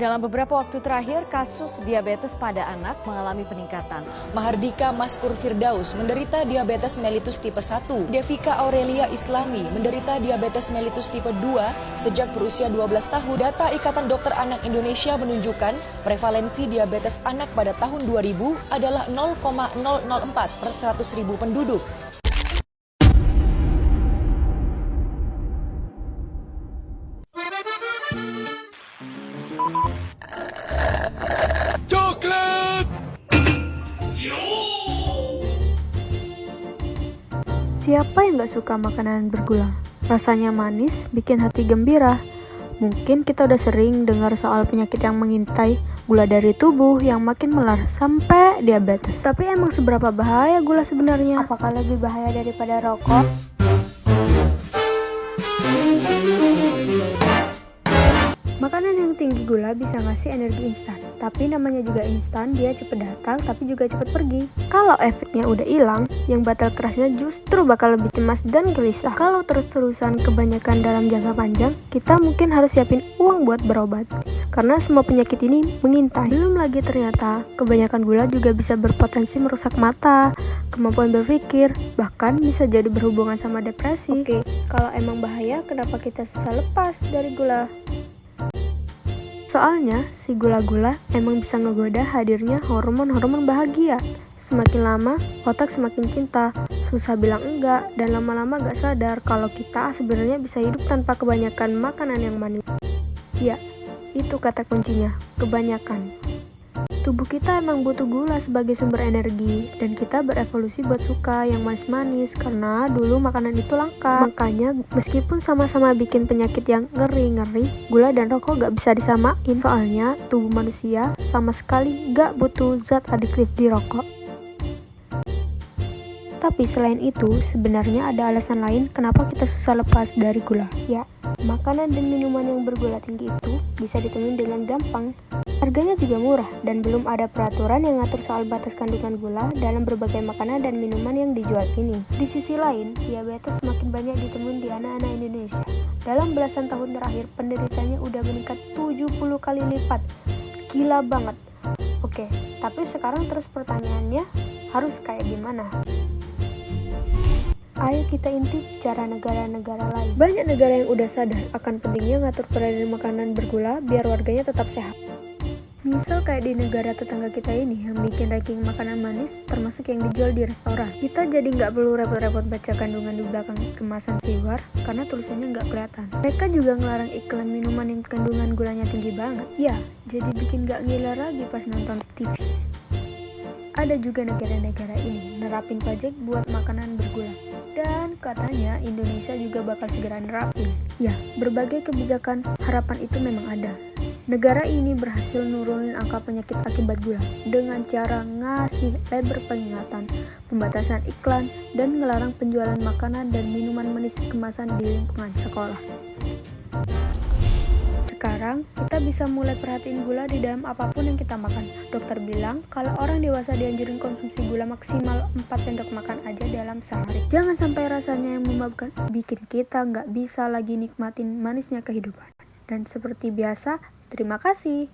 Dalam beberapa waktu terakhir, kasus diabetes pada anak mengalami peningkatan. Mahardika Maskur Firdaus menderita diabetes mellitus tipe 1. Devika Aurelia Islami menderita diabetes mellitus tipe 2 sejak berusia 12 tahun. Data Ikatan Dokter Anak Indonesia menunjukkan prevalensi diabetes anak pada tahun 2000 adalah 0,004 per 100.000 penduduk. Siapa yang gak suka makanan bergula? Rasanya manis, bikin hati gembira. Mungkin kita udah sering dengar soal penyakit yang mengintai, gula dari tubuh yang makin melar sampai diabetes. Tapi emang seberapa bahaya gula sebenarnya? Apakah lebih bahaya daripada rokok? Makanan yang tinggi gula bisa ngasih energi instan, tapi namanya juga instan, dia cepet datang tapi juga cepet pergi. Kalau efeknya udah hilang, yang batal kerasnya justru bakal lebih cemas dan gelisah. Kalau terus-terusan kebanyakan dalam jangka panjang, kita mungkin harus siapin uang buat berobat, karena semua penyakit ini mengintai. Belum lagi ternyata, kebanyakan gula juga bisa berpotensi merusak mata, kemampuan berpikir, bahkan bisa jadi berhubungan sama depresi. Oke, kalau emang bahaya, kenapa kita susah lepas dari gula? Soalnya, si gula-gula emang bisa ngegoda hadirnya hormon-hormon bahagia. Semakin lama, otak semakin cinta, susah bilang enggak, dan lama-lama gak sadar kalau kita sebenarnya bisa hidup tanpa kebanyakan makanan yang manis. Ya, itu kata kuncinya, kebanyakan. Tubuh kita emang butuh gula sebagai sumber energi, dan kita berevolusi buat suka yang manis-manis karena dulu makanan itu langka. Makanya meskipun sama-sama bikin penyakit yang ngeri-ngeri, gula dan rokok gak bisa disamain. Soalnya tubuh manusia sama sekali gak butuh zat adiktif di rokok. Tapi selain itu, sebenarnya ada alasan lain kenapa kita susah lepas dari gula. Ya, makanan dan minuman yang bergula tinggi itu bisa ditemuin dengan gampang. Harganya juga murah dan belum ada peraturan yang ngatur soal batas kandungan gula dalam berbagai makanan dan minuman yang dijual ini. Di sisi lain, diabetes semakin banyak ditemuin di anak-anak Indonesia. Dalam belasan tahun terakhir, penderitanya udah meningkat 70 kali lipat. Gila banget. Oke, tapi sekarang terus pertanyaannya, harus kayak gimana? Ayo kita intip cara negara-negara lain. Banyak negara yang udah sadar akan pentingnya ngatur peredaran makanan bergula biar warganya tetap sehat. Misal kayak di negara tetangga kita ini yang bikin ranking makanan manis termasuk yang dijual di restoran. Kita jadi nggak perlu repot-repot baca kandungan di belakang kemasan siwar karena tulisannya nggak kelihatan. Mereka juga ngelarang iklan minuman yang kandungan gulanya tinggi banget. Ya, jadi bikin nggak ngiler lagi pas nonton TV. Ada juga negara-negara ini nerapin pajak buat makanan bergula. Dan katanya Indonesia juga bakal segera nerapin. Ya, berbagai kebijakan harapan itu memang ada. Negara ini berhasil nurunin angka penyakit akibat gula dengan cara ngasih label peringatan, pembatasan iklan, dan ngelarang penjualan makanan dan minuman manis kemasan di lingkungan sekolah. Sekarang, kita bisa mulai perhatiin gula di dalam apapun yang kita makan. Dokter bilang, kalau orang dewasa dianjurin konsumsi gula maksimal 4 sendok makan aja dalam sehari. Jangan sampai rasanya yang memabukkan bikin kita nggak bisa lagi nikmatin manisnya kehidupan. Dan seperti biasa, terima kasih.